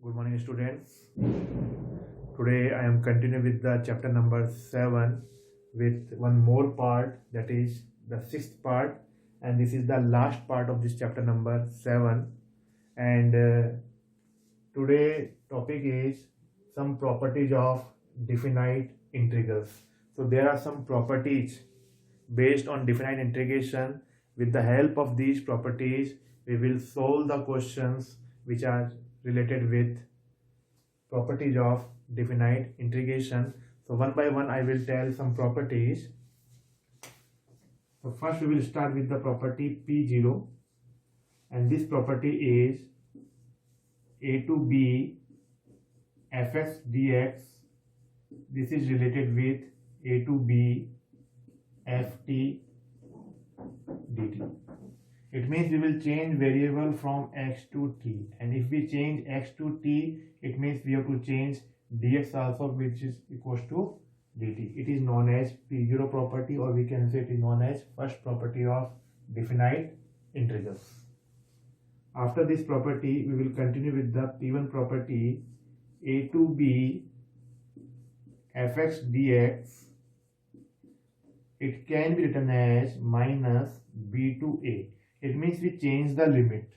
Good morning, students. Today I am continuing with the chapter number 7 with one more part, that is the sixth part, and this is the last part of this chapter number 7. And today topic is some properties of definite integrals. So there are some properties based on definite integration. With the help of these properties, we will solve the questions which are related with properties of definite integration. So one by one I will tell some properties. So first we will start with the property P0, and this property is a to b fx dx. This is related with a to b ft dt. It means we will change variable from x to t, and if we change x to t, it means we have to change dx also, which is equals to dt. It is known as P0 property, or we can say it is known as first property of definite integrals. After this property, we will continue with the P1 property, a to b fx dx. It can be written as minus b to a. It means we change the limit.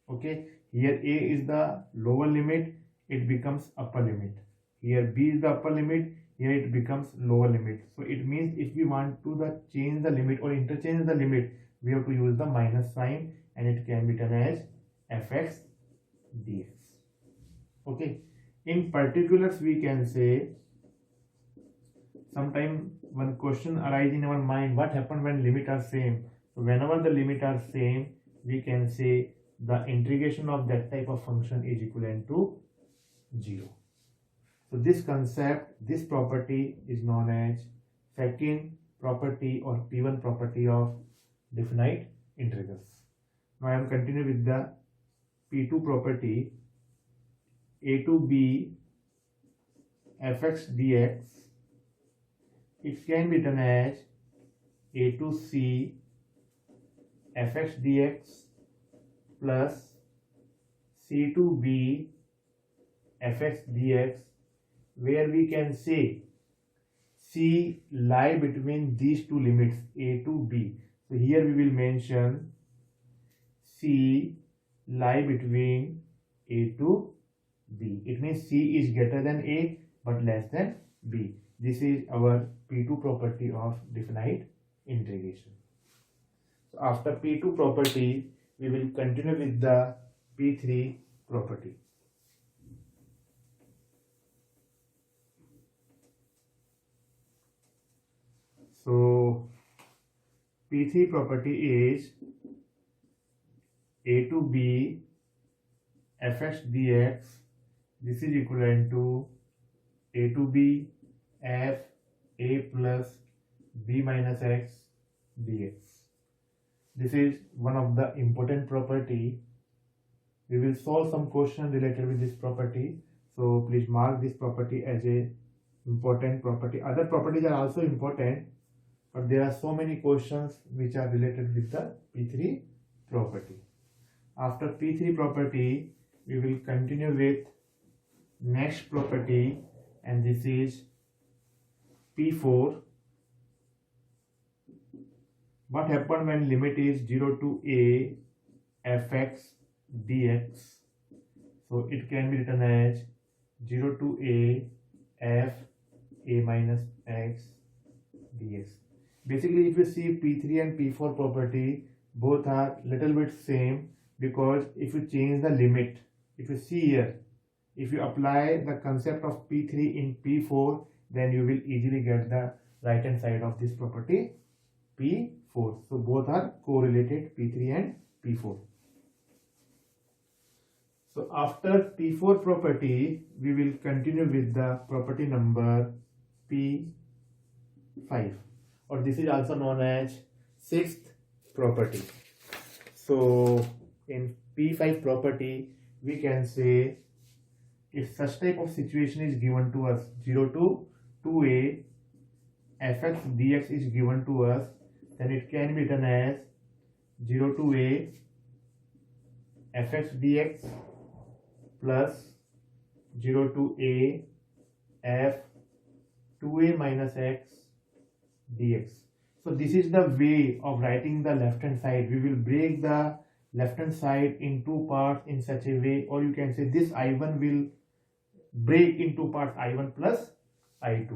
Okay, here a is the lower limit, it becomes upper limit. Here b is the upper limit, here it becomes lower limit. So it means if we want to change the limit or interchange the limit, we have to use the minus sign, and it can be written as fx dx. Okay, in particulars we can say, sometime one question arises in our mind, what happens when limits are same? So whenever the limits are same, we can say the integration of that type of function is equivalent to 0. So this concept, this property is known as second property or P1 property of definite integrals. Now I am continuing with the P2 property, a to b fx dx. It can be written as a to c fx dx plus c to b fx dx, where we can say c lie between these two limits a to b. So here we will mention c lie between a to b. It means c is greater than a but less than b. This is our P2 property of definite integration. So after P2 property, we will continue with the P3 property. So P3 property is a to b fx dx. This is equivalent to a to b f a plus b minus x dx. This is one of the important property. We will solve some question related with this property. So please mark this property as a important property. Other properties are also important, but there are so many questions which are related with the P3 property. After P3 property, we will continue with next property, and this is P4. What happens when limit is 0 to a fx dx? So it can be written as 0 to a f a minus x dx. Basically, if you see P3 and P4 property, both are little bit same, because if you change the limit, if you see here, if you apply the concept of P3 in P4, then you will easily get the right hand side of this property P4. So both are correlated, P3 and P4. So after P4 property, we will continue with the property number P5, or this is also known as sixth property. So in P5 property, we can say if such type of situation is given to us, 0 to 2a fx dx is given to us, then it can be written as 0 to a fx dx plus 0 to a f 2a minus x dx. So this is the way of writing the left hand side. We will break the left hand side in two parts in such a way, or you can say this I1 will break into parts I1 plus I2.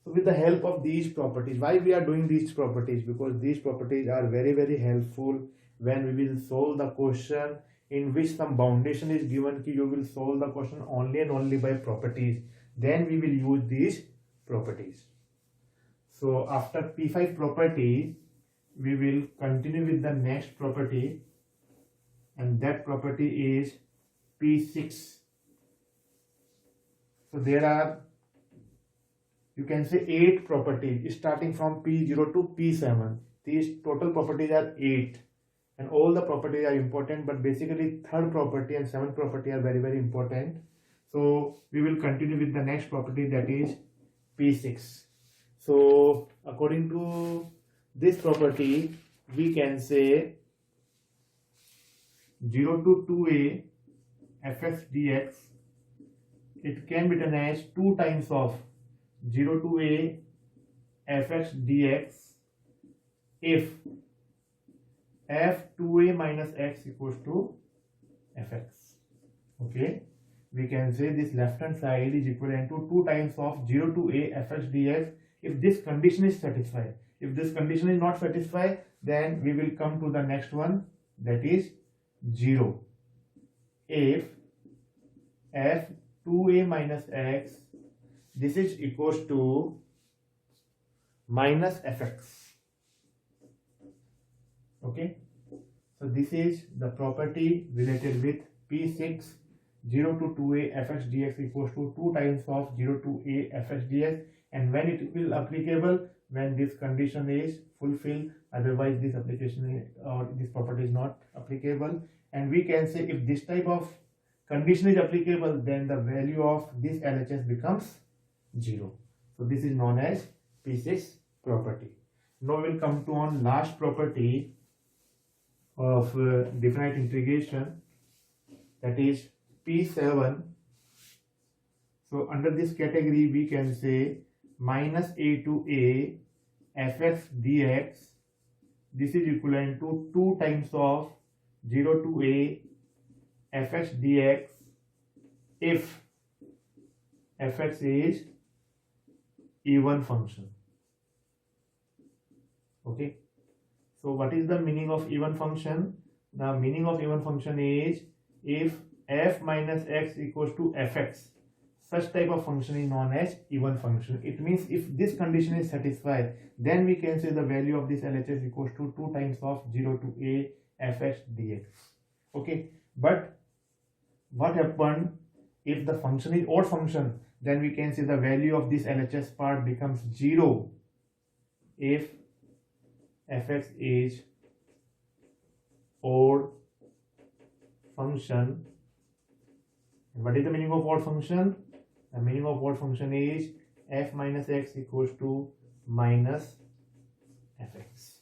So with the help of these properties, why we are doing these properties? Because these properties are very helpful when we will solve the question in which some foundation is given. You will solve the question only and only by properties. Then we will use these properties. So after P5 property, we will continue with the next property, and that property is P6. So there are, you can say, 8 properties starting from P0 to P7. These total properties are 8, and all the properties are important, but basically third property and seventh property are very important. So we will continue with the next property, that is P6. So according to this property, we can say 0 to 2a fx dx, it can be written as 2 times of 0 to a fx dx if f2a minus x equals to fx. Okay, we can say this left hand side is equivalent to 2 times of 0 to a fx dx if this condition is satisfied. If this condition is not satisfied, then we will come to the next one, that is 0. If f2a minus x, this is equals to minus fx. Okay, so this is the property related with P6. 0 to 2a fx dx equals to 2 times of 0 to a fx dx, and when it will applicable, when this condition is fulfilled, otherwise this application or this property is not applicable. And we can say if this type of condition is applicable, then the value of this LHS becomes 0. So this is known as P6 property. Now we'll come to on last property of definite integration, that is P7. So under this category, we can say minus a to a fx dx, this is equivalent to 2 times of 0 to a fx dx if fx is even function. Okay, so what is the meaning of even function? The meaning of even function is if f minus x equals to fx, such type of function is known as even function. It means if this condition is satisfied, then we can say the value of this LHS equals to 2 times of 0 to a fx dx. Okay, but what happened if the function is odd function? Then we can say the value of this LHS part becomes 0 if fx is odd function. And what is the meaning of odd function? The meaning of odd function is f minus x equals to minus fx.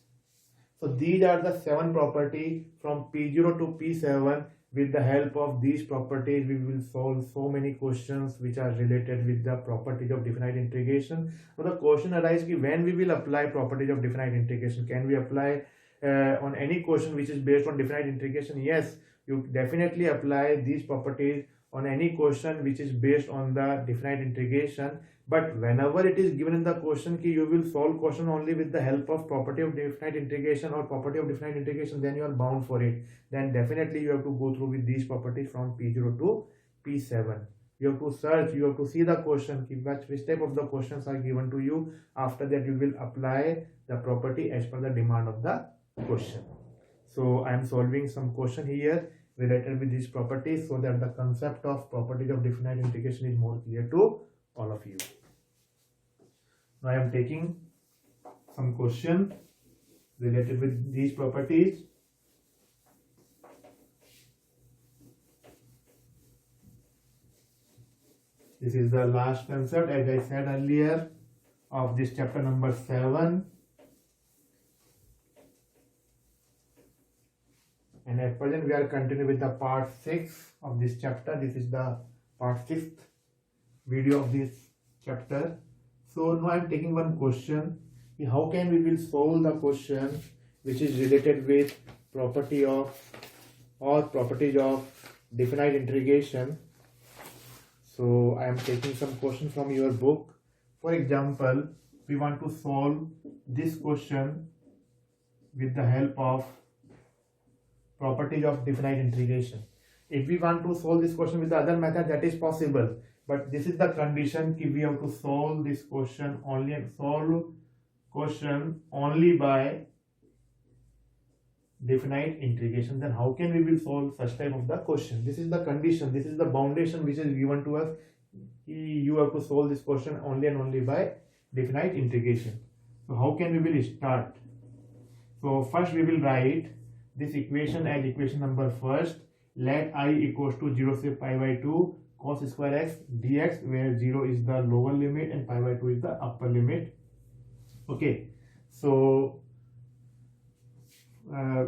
So these are the 7 properties from P0 to P7. With the help of these properties, we will solve so many questions which are related with the properties of definite integration. So the question arises, when we will apply properties of definite integration? Can we apply on any question which is based on definite integration? Yes, you definitely apply these properties on any question which is based on the definite integration. But whenever it is given in the question ki you will solve question only with the help of property of definite integration or property of definite integration, then you are bound for it. Then definitely you have to go through with these properties from P0 to P7. You have to search, you have to see the question, which type of the questions are given to you. After that you will apply the property as per the demand of the question. So I am solving some question here related with these properties so that the concept of properties of definite integration is more clear to all of you. Now I am taking some question related with these properties. This is the last concept, as I said earlier, of this chapter number 7. And at present we are continuing with the part 6 of this chapter. This is the part 6th video of this chapter. So now I am taking one question. How can we will solve the question which is related with property of or properties of definite integration. So I am taking some question from your book. For example, we want to solve this question with the help of properties of definite integration. If we want to solve this question with the other method, that is possible, but this is the condition कि we have to solve this question only by definite integration. Then how can we will solve such type of the question? This is the condition, this is the foundation which is given to us. You have to solve this question only and only by definite integration. So how can we will start? So first we will write this equation as equation number first. Let I equals to 0 से pi by 2 cos square x dx, where 0 is the lower limit and pi by 2 is the upper limit. Okay, so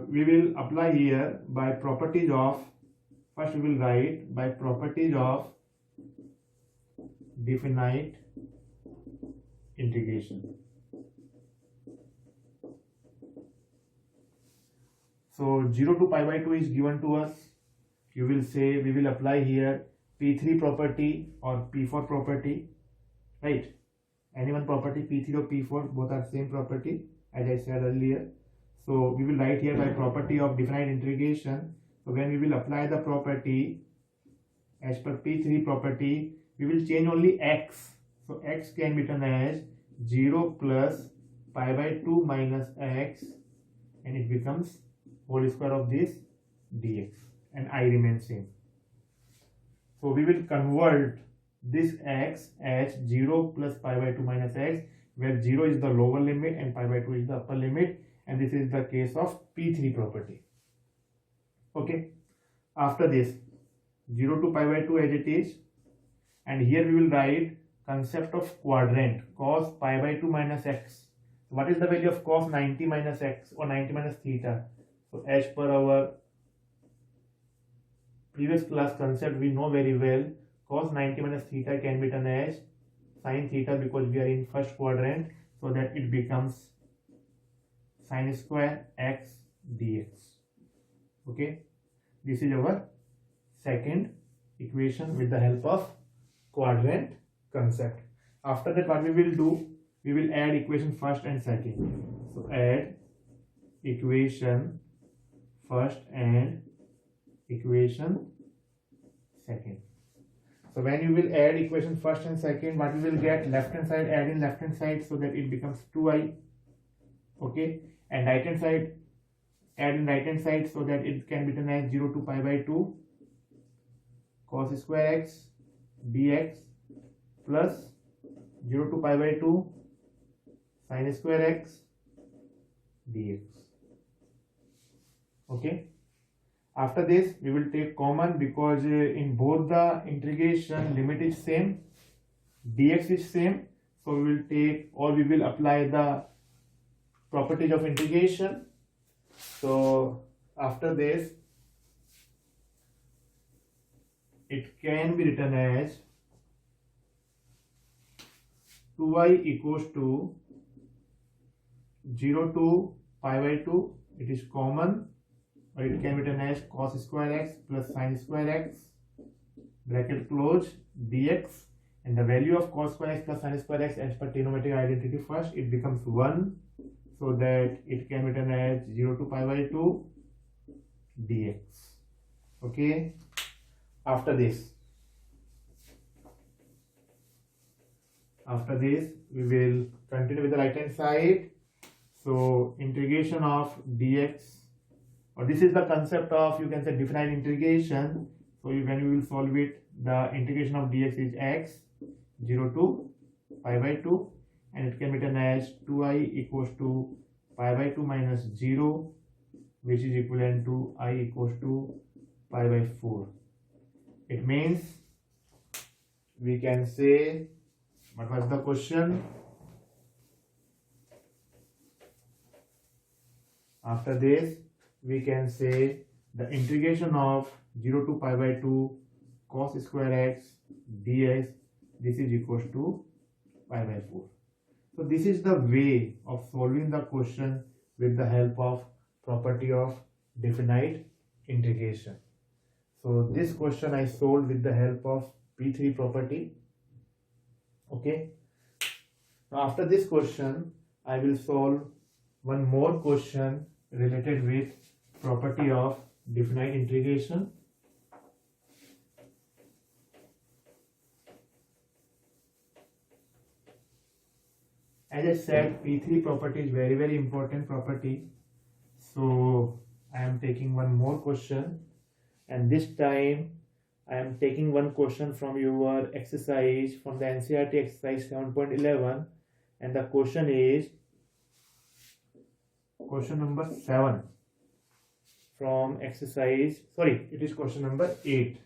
we will apply here by properties of, first we will write by properties of definite integration. So 0 to pi by 2 is given to us. You will say we will apply here P3 property or P4 property, right? Any one property, P3 or P4, both are same property as I said earlier. So we will write here by property of definite integration. So when we will apply the property as per P3 property, we will change only x. So x can be written as 0 plus pi by 2 minus x, and it becomes whole square of this dx, and I remains same. So we will convert this x as 0 plus pi by 2 minus x, where 0 is the lower limit and pi by 2 is the upper limit, and this is the case of P3 property. Okay, after this 0 to pi by 2 as it is, and here we will write concept of quadrant cos pi by 2 minus x. What is the value of cos 90 minus x or 90 minus theta? So as per our previous class concept, we know very well cos 90 minus theta can be written as sin theta, because we are in first quadrant, so that it becomes sin square x dx. Okay, this is our second equation with the help of quadrant concept. After that, what we will do, we will add equation first and second. So add equation first and equation second. So when you will add equation first and second, what we will get, left hand side add in left hand side, so that it becomes 2i. Okay, and right hand side add in right hand side, so that it can be written as 0 to pi by 2 cos square x dx plus 0 to pi by 2 sin square x dx. Okay, after this we will take common, because in both the integration limit is same, dx is same, so we will take, or we will apply the properties of integration. So after this, it can be written as 2i equals to 0 to pi by 2, it is common, or it can be written as cos square x plus sin square x bracket close dx, and the value of cos square x plus sin square x as per trigonometric identity, first it becomes 1, so that it can be written as 0 to pi by 2 dx. Okay, after this we will continue with the right hand side. So integration of dx, or this is the concept of, you can say, definite integration. So when you will solve it, the integration of dx is x 0 to pi by 2, and it can be written as 2i equals to pi by 2 minus 0, which is equivalent to I equals to pi by 4. It means we can say, what was the question? After this, we can say the integration of 0 to pi by 2 cos square x dx this is equals to pi by 4. So this is the way of solving the question with the help of property of definite integration. So this question I solved with the help of P3 property. Okay. Now after this question, I will solve one more question related with property of definite integration. As I said, P3 property is very important property. So I am taking one more question, and this time I am taking one question from your exercise, from the NCERT exercise 7.11, and the question is question number 7 from exercise, sorry, it is question number 8.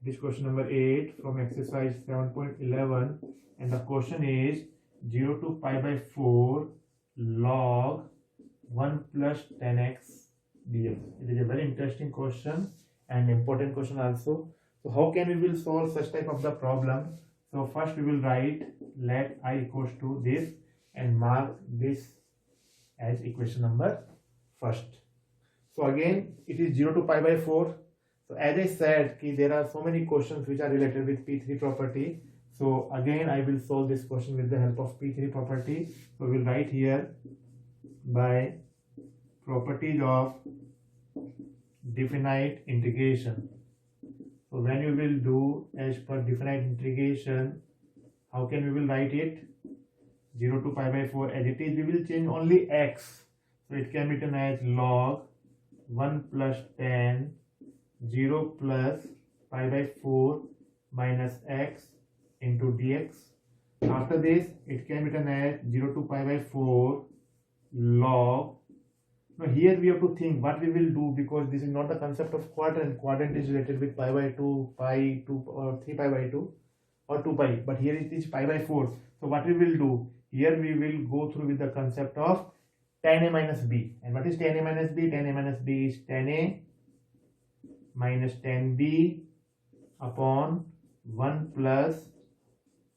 It is question number 8 from exercise 7.11, and the question is 0 to pi by 4 log 1 plus 10x dx. It is a very interesting question and important question also. So how can we will solve such type of the problem? So first we will write let I equals to this and mark this as equation number first. So again it is 0 to pi by 4. So as I said, there are so many questions which are related with P3 property. So again I will solve this question with the help of P3 property. So we will write here by properties of definite integration. So when you will do as per definite integration, how can we will write it? 0 to pi by 4 as it is, we will change only x. So it can be written as log 1 plus 10 0 plus pi by 4 minus x into dx. After this it can be written as 0 to pi by 4 log. Now here we have to think what we will do, because this is not the concept of quadrant. Quadrant is related with pi by 2, pi 2 or 3 pi by 2 or 2 pi, but here it is pi by 4. So what we will do, here we will go through with the concept of tan a minus b. And what is tan a minus b? Tan a minus b is tan a minus tan b upon 1 plus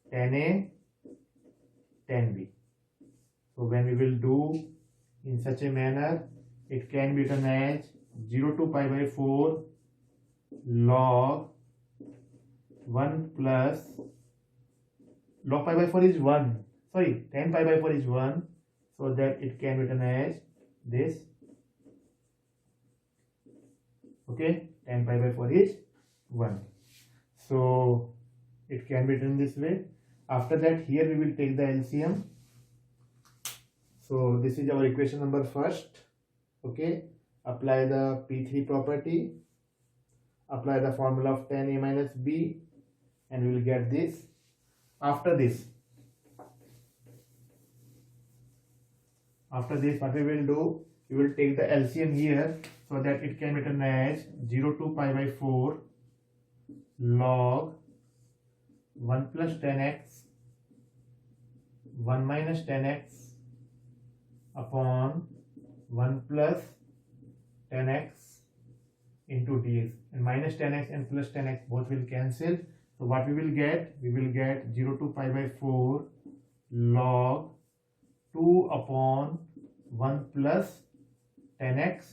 tan a tan b. So when we will do in such a manner, it can be written as 0 to pi by 4 log 1 plus log pi by 4 is 1, sorry, tan pi by 4 is 1, so that it can be written as this. Okay, tan pi by 4 is 1, so it can be written this way. After that, here we will take the LCM. So this is our equation number first. Okay, apply the P3 property, apply the formula of tan a minus b, and we will get this. After this what we will do, we will take the LCM here, so that it can be written as 0 to pi by 4 log 1 plus 10x 1 minus 10x upon 1 plus 10x into dx, and minus 10x and plus 10x both will cancel. So what we will get? We will get 0 to pi by 4 log 2 upon 1 plus 10x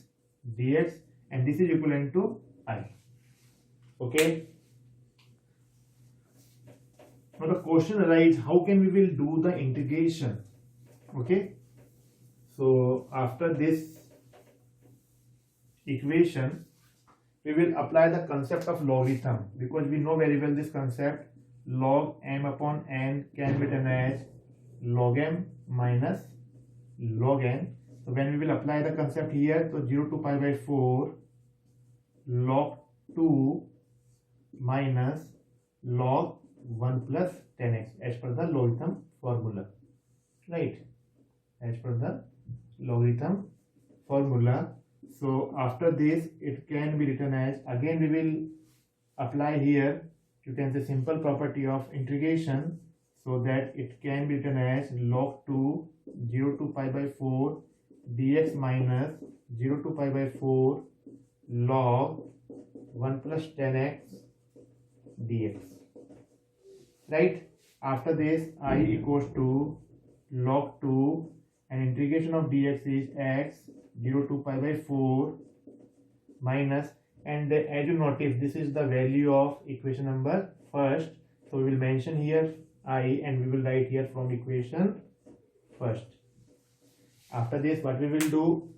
dx, and this is equivalent to I. Okay. Now the question arises, how can we will do the integration? Okay. So after this equation, we will apply the concept of logarithm, because we know very well this concept. Log m upon n can be written as log m minus log n. So when we will apply the concept here, so 0 to pi by 4 log 2 minus log 1 plus 10x as per the logarithm formula, right? As per the logarithm formula. So after this, it can be written as, again we will apply here, you can say simple property of integration, so that it can be written as log 2 0 to pi by 4 dx minus 0 to pi by 4 log 1 plus 10x dx. right? After this, I equals to log 2 and integration of dx is x 0 to pi by 4 minus, and as you notice, this is the value of equation number first. So we will mention here I and we will write here from equation first. After this, what we will do?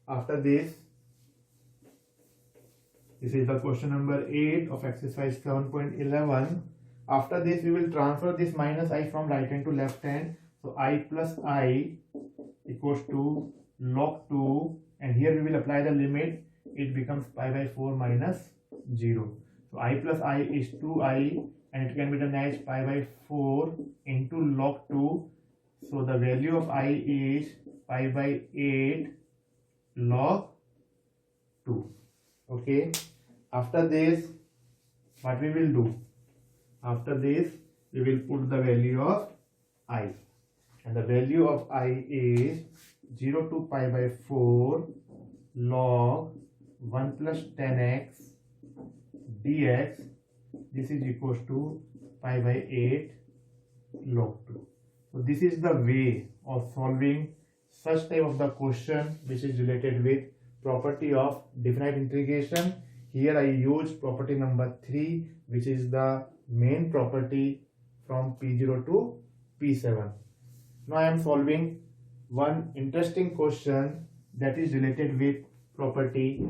After this is the question number 8 of exercise 7.11. After this, we will transfer this minus I from right hand to left hand. So I plus I equals to log 2, and here we will apply the limit. It becomes pi by 4 minus 0. So I plus I is 2I, and it can be done as pi by 4 into log 2. So the value of I is pi by 8 log 2. Okay. After this, what we will do? After this, we will put the value of I, and the value of I is 0 to pi by 4 log 1 plus 10x dx. This is equals to pi by 8 log 2. So this is the way of solving such type of the question which is related with property of definite integration. Here I use property number 3, which is the main property from P0 to P7. Now I am solving one interesting question that is related with property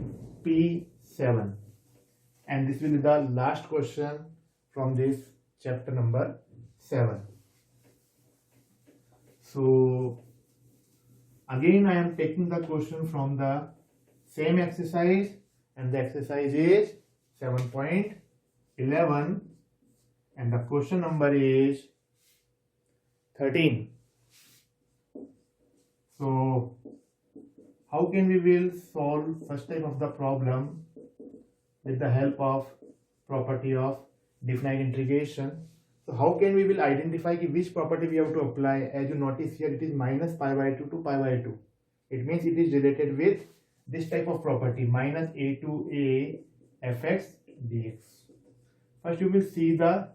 P7, and this will be the last question from this chapter number 7. So again I am taking the question from the same exercise, and the exercise is 7.11, and the question number is 13. So how can we will solve such type of the problem with the help of property of definite integration? So how can we will identify which property we have to apply? As you notice here, it is minus pi by 2 to pi by 2. It means it is related with this type of property, minus a to a fx dx. First you will see the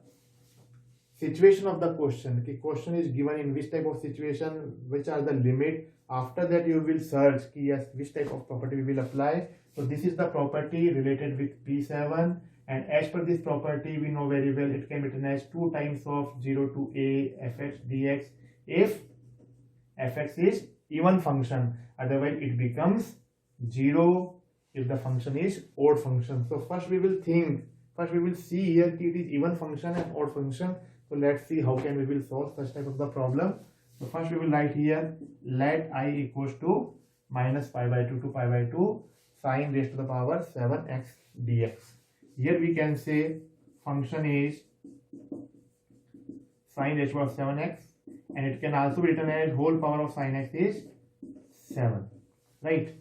situation of the question. The question is given in which type of situation, which are the limit. After that you will search yes, which type of property we will apply. So this is the property related with P7, and as per this property we know very well it can be written as 2 times of 0 to a fx dx if fx is even function, otherwise it becomes 0 if the function is odd function. So first we will see here it is even function and odd function. So let's see how can we will solve such type of the problem. So first we will write here, let I equals to minus pi by 2 to pi by 2 sine raised to the power 7x dx. Here we can say function is sine raised to the power 7x, and it can also be written as whole power of sine x is 7, right?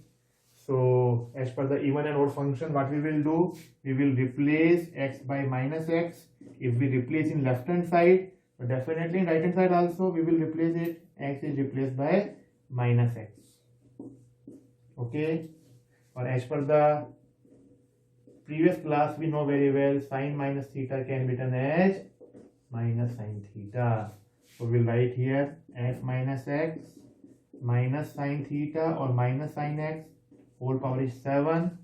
So as per the even and odd function, what we will do, we will replace x by minus x. If we replace in left hand side, so definitely in right hand side also we will replace it. X is replaced by minus x. Okay. Or as per the previous class, we know very well sine minus theta can be written as minus sine theta. So we'll write here f minus x minus sine theta or minus sine x, whole power is 7.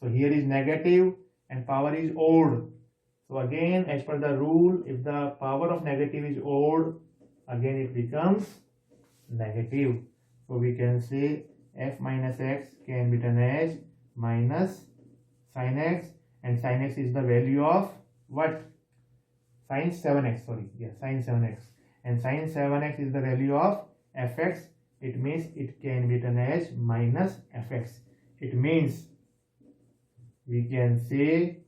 So here is negative and power is odd. So again, as per the rule, if the power of negative is odd, again it becomes negative. So we can say f minus x can be written as minus sin x, and sin x is the value of what? Sin 7x, sorry, yeah, sin 7x, and sin 7x is the value of fx. It means it can be written as minus fx. It means we can say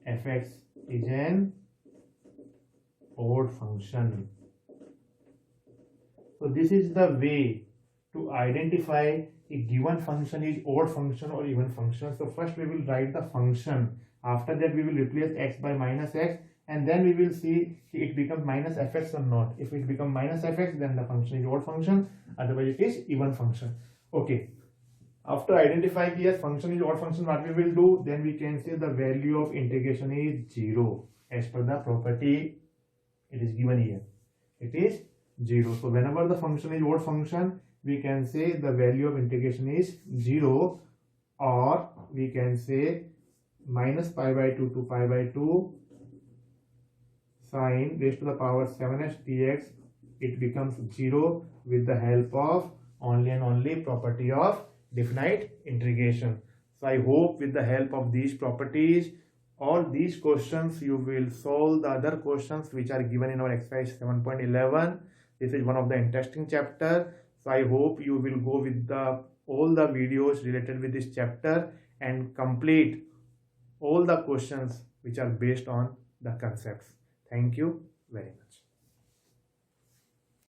fx is an odd function. So this is the way to identify a given function is odd function or even function. So first we will write the function. After that we will replace x by minus x, and then we will see it becomes minus fx or not. If it becomes minus fx, then the function is odd function, otherwise it is even function. Okay. After identifying yes, function is odd function, what we will do, then we can say the value of integration is 0. as per the property it is given here. It is 0. So whenever the function is odd function, we can say the value of integration is 0, or we can say minus pi by 2 to pi by 2 sine raised to the power 7s dx. It becomes 0 with the help of only and only property of definite integration. So I hope with the help of these properties, all these questions you will solve the other questions which are given in our exercise 7.11. This is one of the interesting chapter. So I hope you will go with all the videos related with this chapter and complete all the questions which are based on the concepts. Thank you very much.